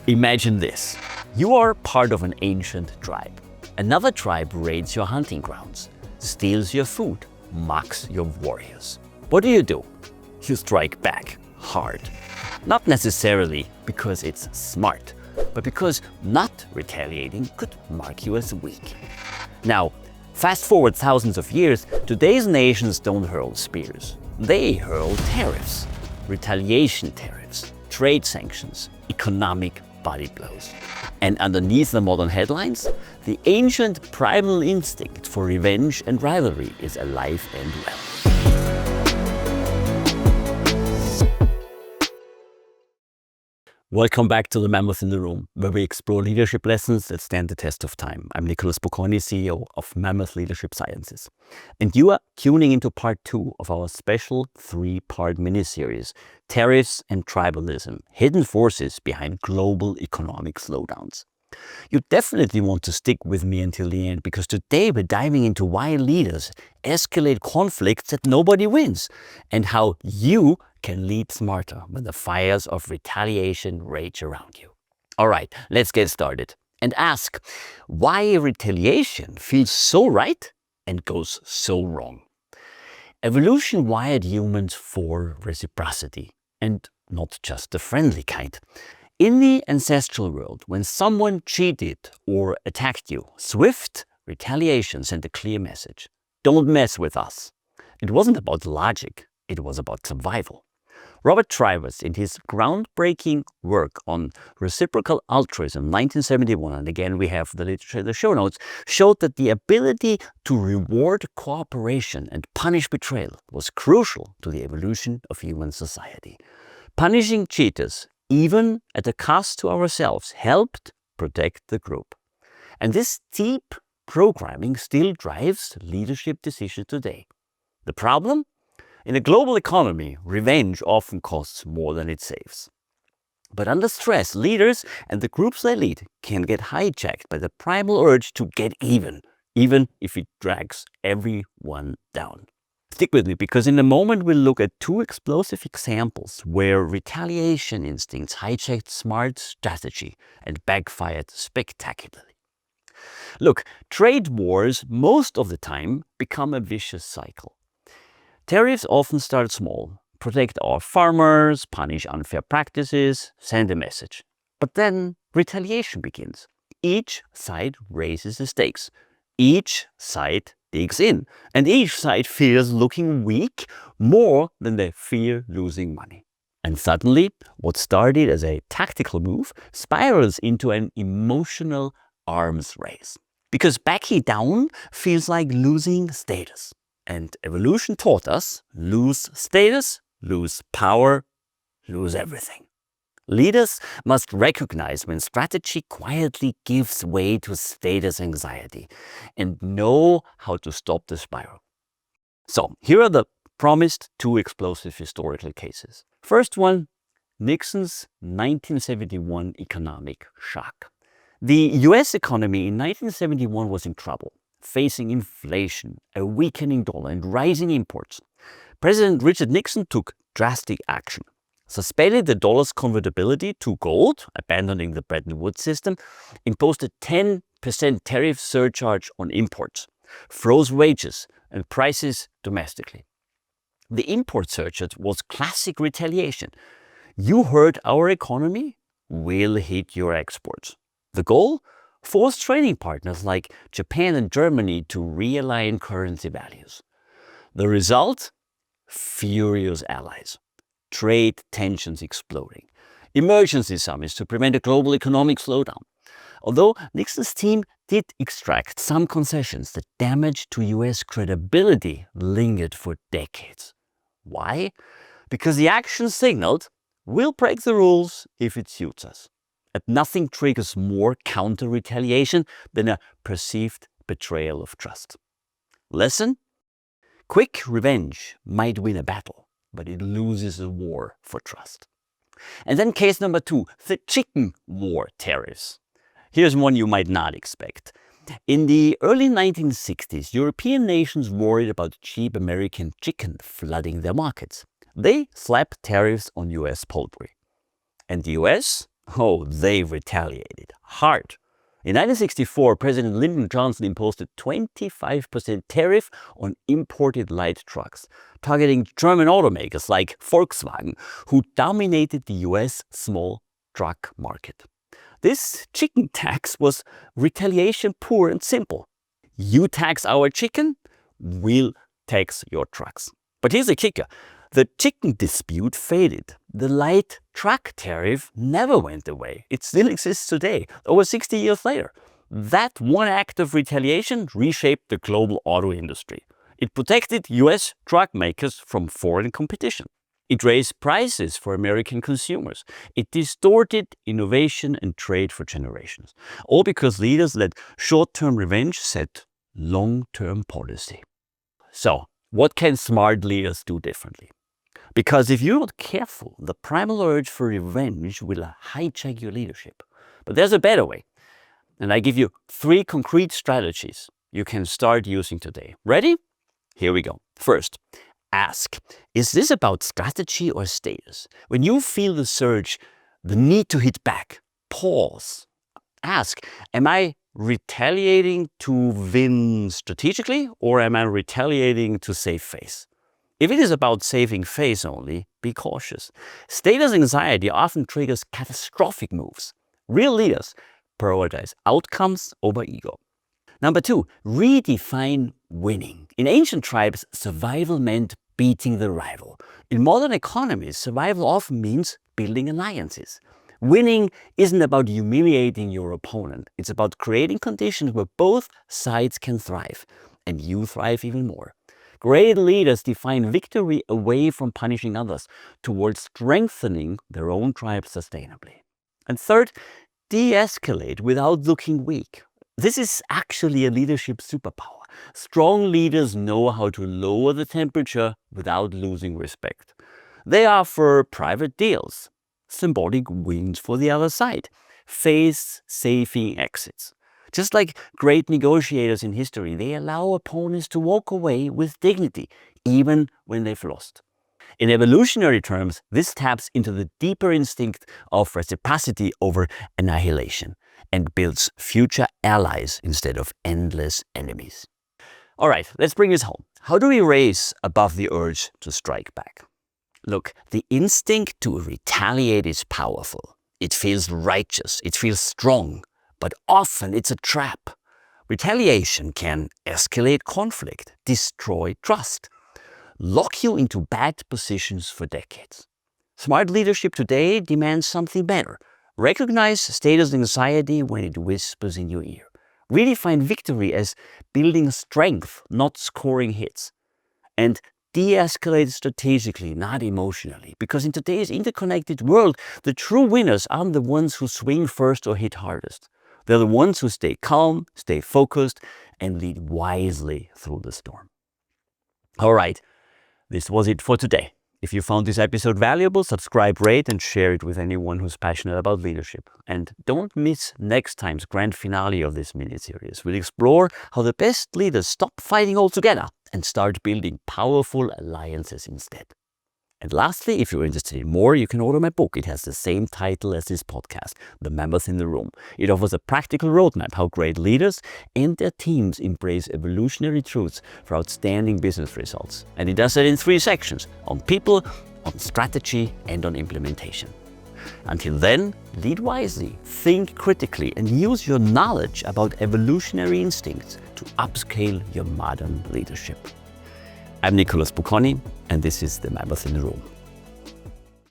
Imagine this. You are part of an ancient tribe. Another tribe raids your hunting grounds, steals your food, mocks your warriors. What do? You strike back hard. Not necessarily because it's smart, but because not retaliating could mark you as weak. Now, fast forward thousands of years, today's nations don't hurl spears. They hurl tariffs, retaliation tariffs, trade sanctions, economic body blows. And underneath the modern headlines, the ancient primal instinct for revenge and rivalry is alive and well. Welcome back to the Mammoth in the Room, where we explore leadership lessons that stand the test of time. I'm Nicholas Bocconi, CEO of Mammoth Leadership Sciences. And you are tuning into part 2 of our special 3-part miniseries, Tariffs and Tribalism, Hidden Forces Behind Global Economic Slowdowns. You definitely want to stick with me until the end, because today we're diving into why leaders escalate conflicts that nobody wins, and how you can lead smarter when the fires of retaliation rage around you. All right, let's get started and ask why retaliation feels so right and goes so wrong. Evolution wired humans for reciprocity, and not just the friendly kind. In the ancestral world, when someone cheated or attacked you, swift retaliation sent a clear message. Don't mess with us. It wasn't about logic, it was about survival. Robert Trivers, in his groundbreaking work on reciprocal altruism, 1971, and again we have the literature in the show notes, showed that the ability to reward cooperation and punish betrayal was crucial to the evolution of human society. Punishing cheaters, even at a cost to ourselves, helped protect the group. And this deep programming still drives leadership decisions today. The problem? In a global economy, revenge often costs more than it saves. But under stress, leaders and the groups they lead can get hijacked by the primal urge to get even if it drags everyone down. Stick with me, because in a moment we'll look at 2 explosive examples where retaliation instincts hijacked smart strategy and backfired spectacularly. Look, trade wars most of the time become a vicious cycle. Tariffs often start small, protect our farmers, punish unfair practices, send a message. But then retaliation begins. Each side raises the stakes. Each side digs in, and each side fears looking weak more than they fear losing money. And suddenly, what started as a tactical move spirals into an emotional arms race. Because backing down feels like losing status. And evolution taught us, lose status, lose power, lose everything. Leaders must recognize when strategy quietly gives way to status anxiety and know how to stop the spiral. So here are the promised 2 explosive historical cases. First one, Nixon's 1971 economic shock. The US economy in 1971 was in trouble, facing inflation, a weakening dollar, and rising imports. President Richard Nixon took drastic action. Suspended the dollar's convertibility to gold, abandoning the Bretton Woods system, imposed a 10% tariff surcharge on imports, froze wages and prices domestically. The import surcharge was classic retaliation. You hurt our economy, we'll hit your exports. The goal? Forced trading partners like Japan and Germany to realign currency values. The result? Furious allies. Trade tensions exploding. Emergency summits to prevent a global economic slowdown. Although Nixon's team did extract some concessions, the damage to US credibility lingered for decades. Why? Because the action signaled, we'll break the rules if it suits us. And nothing triggers more counter-retaliation than a perceived betrayal of trust. Lesson? Quick revenge might win a battle, but it loses a war for trust. And then case number 2, the chicken war tariffs. Here's one you might not expect. In the early 1960s, European nations worried about cheap American chicken flooding their markets. They slapped tariffs on US poultry. And the US Oh, they retaliated hard. In 1964, President Lyndon Johnson imposed a 25% tariff on imported light trucks, targeting German automakers like Volkswagen, who dominated the US small truck market. This chicken tax was retaliation pure and simple. You tax our chicken, we'll tax your trucks. But here's the kicker. The chicken dispute faded. The light truck tariff never went away. It still exists today, over 60 years later. That one act of retaliation reshaped the global auto industry. It protected US truck makers from foreign competition. It raised prices for American consumers. It distorted innovation and trade for generations. All because leaders let short-term revenge set long-term policy. So, what can smart leaders do differently? Because if you're not careful, the primal urge for revenge will hijack your leadership. But there's a better way. And I give you 3 concrete strategies you can start using today. Ready? Here we go. First, ask, is this about strategy or status? When you feel the surge, the need to hit back, pause. Ask, am I retaliating to win strategically, or am I retaliating to save face? If it is about saving face only, be cautious. Status anxiety often triggers catastrophic moves. Real leaders prioritize outcomes over ego. Number 2, redefine winning. In ancient tribes, survival meant beating the rival. In modern economies, survival often means building alliances. Winning isn't about humiliating your opponent. It's about creating conditions where both sides can thrive, and you thrive even more. Great leaders define victory away from punishing others, towards strengthening their own tribe sustainably. And third, de-escalate without looking weak. This is actually a leadership superpower. Strong leaders know how to lower the temperature without losing respect. They offer private deals, symbolic wins for the other side, face-saving exits. Just like great negotiators in history, they allow opponents to walk away with dignity, even when they've lost. In evolutionary terms, this taps into the deeper instinct of reciprocity over annihilation and builds future allies instead of endless enemies. All right, let's bring this home. How do we raise above the urge to strike back? Look, the instinct to retaliate is powerful. It feels righteous, it feels strong. But often it's a trap. Retaliation can escalate conflict, destroy trust, lock you into bad positions for decades. Smart leadership today demands something better. Recognize status anxiety when it whispers in your ear. Redefine victory as building strength, not scoring hits. And de-escalate strategically, not emotionally. Because in today's interconnected world, the true winners aren't the ones who swing first or hit hardest. They're the ones who stay calm, stay focused, and lead wisely through the storm. All right, this was it for today. If you found this episode valuable, subscribe, rate, and share it with anyone who's passionate about leadership. And don't miss next time's grand finale of this mini-series. We'll explore how the best leaders stop fighting altogether and start building powerful alliances instead. And lastly, if you're interested in more, you can order my book. It has the same title as this podcast, The Mammoth in the Room. It offers a practical roadmap how great leaders and their teams embrace evolutionary truths for outstanding business results. And it does it in 3 sections, on people, on strategy, and on implementation. Until then, lead wisely, think critically, and use your knowledge about evolutionary instincts to upscale your modern leadership. I'm Nicholas Bocconi, and this is The Mammoth in the Room.